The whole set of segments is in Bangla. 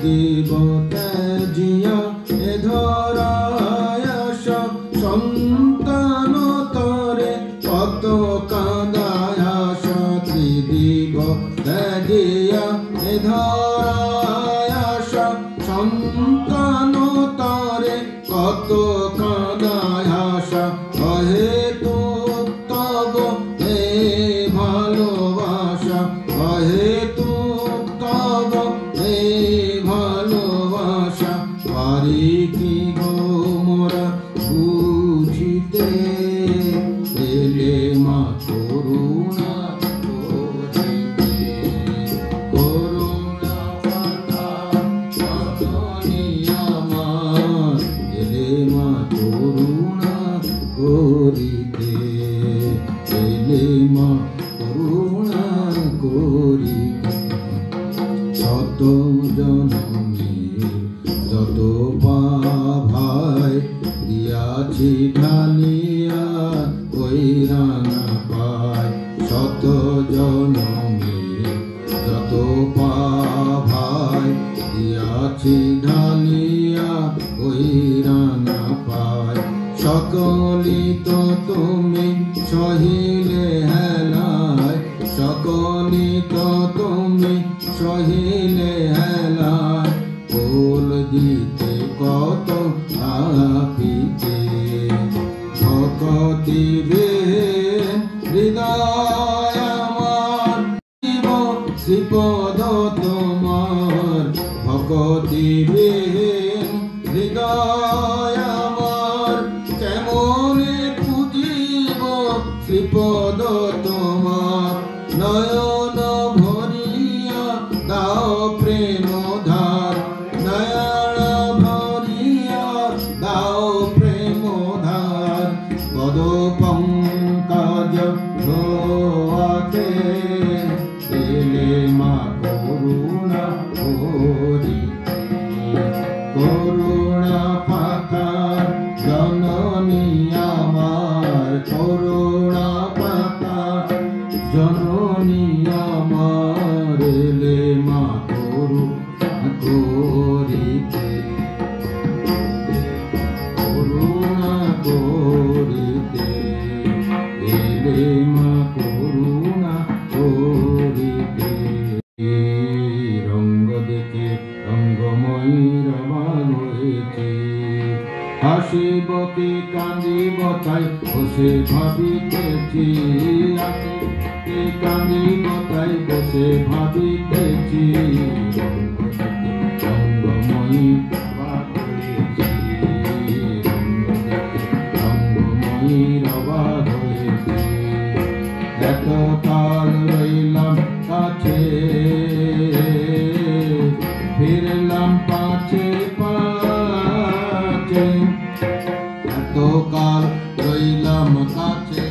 Hare দিব ত্যাজিয়া এ ধরায় আসা সন্তান তরে কত কাঁদায় আশা ত্রিদিব ত্যাজিয়া এ ধরায় আসা সন্তান তরে কত কাঁদায় আশা কহে তো তব এ ভালোবাসা কহে তো তব এ ভালোবাসা পারি কি গো মোরা বুঝিতে এলে মা করুণা করিতে করুণা পাতা জননী আমার এলে মা করুণা করিতে এলে মা করুণা করিতে শত জননী যত ভাই দিয়াছি ঢালিয়া ওই রাঙা পায় শত জননী যত ভাই দিয়াছি ঢালিয়া ওই রাঙা পায় সকলি তো তুমি সহিলে হেলায় সকলি তো তুমি সহিলে হেলায় কোল দিতে কত আপিতে ভকতি বেন হৃদয় আমার শিব শ্রীপদ তোমার ভকতি বেন হৃদয় আমার কেমনে পুজিব শ্রীপদ তোমার নয়ন ভরিয়া দাও প্রেম ধার নয়ন ভরিয়া দাও প্রেম ধার পদ পঙ্কজ ধোয়াতে এলে মা করুণা করিতে করুণা পাতার জননী আমার করুণা পাতার জননী আমার এলে মা করুণা করিতে করুণা করিতে এলে মা করুণা করিতে রঙ্গ দেখে রঙ্গময়ীর অবাক হয়েছে হাসিব কি কাঁদিব তাই বসে ভাবিতেছি কাঁদিব তাই বসে ভাবিতেছি রঙ্গময়ী অবাক হয়েছে রঙ্গময়ীর অবাক হয়েছে এত কাল রইলাম কাছে ফিরলাম পাছে পাছে এত কাল রইলাম কাছে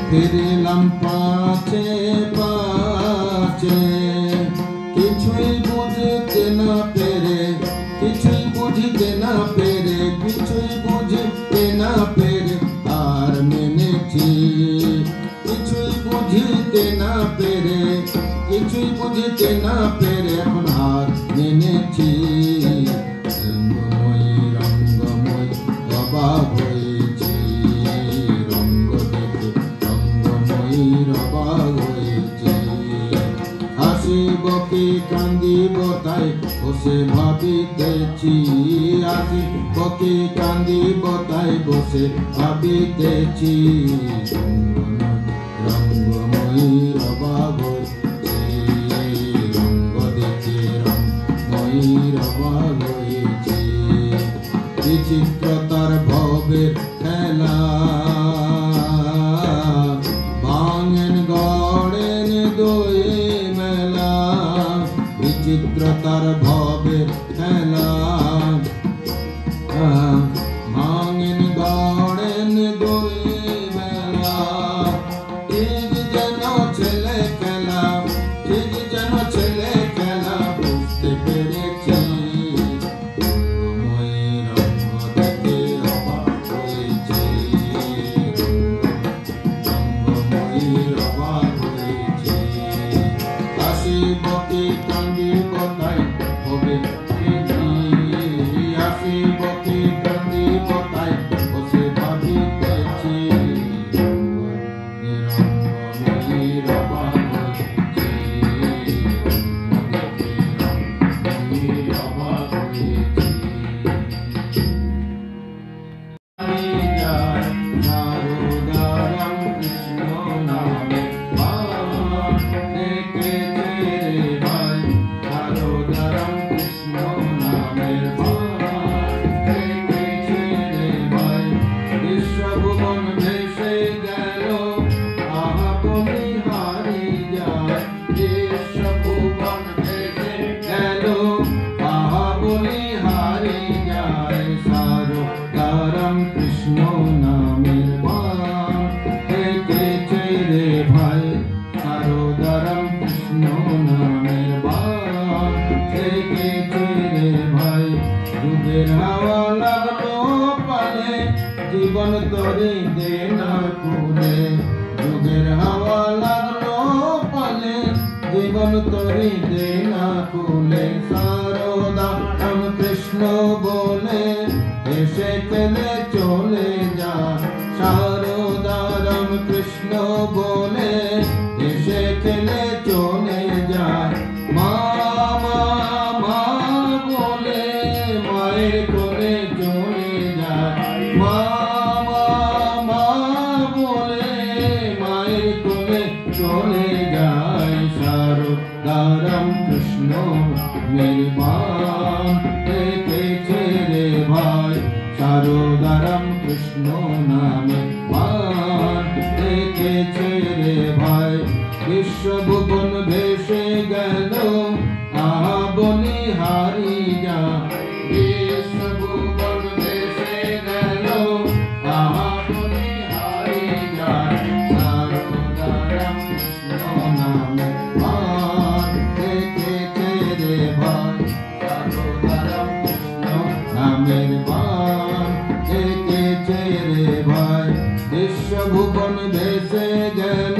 ফিরলাম পাছে পাছে কিছুই বুঝতে না পেরে কিছুই বুঝতে না পেরে কিছুই বুঝতে না পেরে আর মেনেছি কিছুই বুঝতে না পেরে কিছুই বুঝতে না পেরে এখন হার মেনেছি রঙ্গময়ী রঙ্গময়ী অবাক হয়েছি রঙ্গ দেখে রঙ্গময়ীর অবাক হয়েছি হাসিব কি কান্দিব তাই বসে ভাবিতেছি হাসিব কি কান্দিব তাই বসে ভাবিতেছি রঙ্গময়ীর অবাক হয়েছি রঙ্গ দেখে রঙ্গময়ীর অবাক হয়েছি বিচিত্রতার ভবের খেলা ভাঙেন গড়েন দোয়ে মেলা বিচিত্রতার ভবের খেলা ভাঙেন গড়েন দোয়ে মেলা ঠিক যেন ছেলে খেলা ঠিক যেন ছেলে খেলা বুঝতে পেরেছি Bhakti Kandi করিতে না কুলে সারদা রাম কৃষ্ণ বলে এসে ফেলে চলে যায় সারদা রাম কৃষ্ণ বলে এসে ফেলে চলে যায় মা মা মা বলে মায়ের কোলে চলে যায় মা মা মা বলে মায়ের কোলে চলে যায় সারদা রাম কৃষ্ণ নির্বাণ দেখেছে রে ভাই সারদা রাম কৃষ্ণ নামে বাণ দেখেছে রে ভাই বিশ্বভুবন ভেসে গেল আহা বলি হারি যা বিশ্বভুবন ভেসে গেল আহা বলি হারি যা সারদা রাম কৃষ্ণ নামে বাণ দেখেছে রে ভাই সারদা রাম কৃষ্ণ নামের বাণ দেখেছে রে ভাই বিশ্বভুবন ভেসে গেল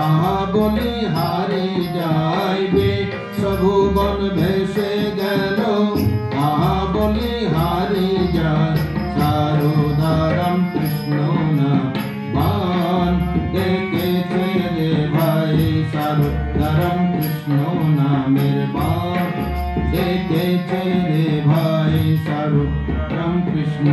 আহা বলি হারি যাইবে সভুবন ভেসে গেল আহা বলি হারি যায় সারদা রাম কৃষ্ণ না বাণ দেখেছে রে ভাই সারদা রাম কৃষ্ণ নামের বাণ দেখেছে রে ভাই সারদা রাম কৃষ্ণ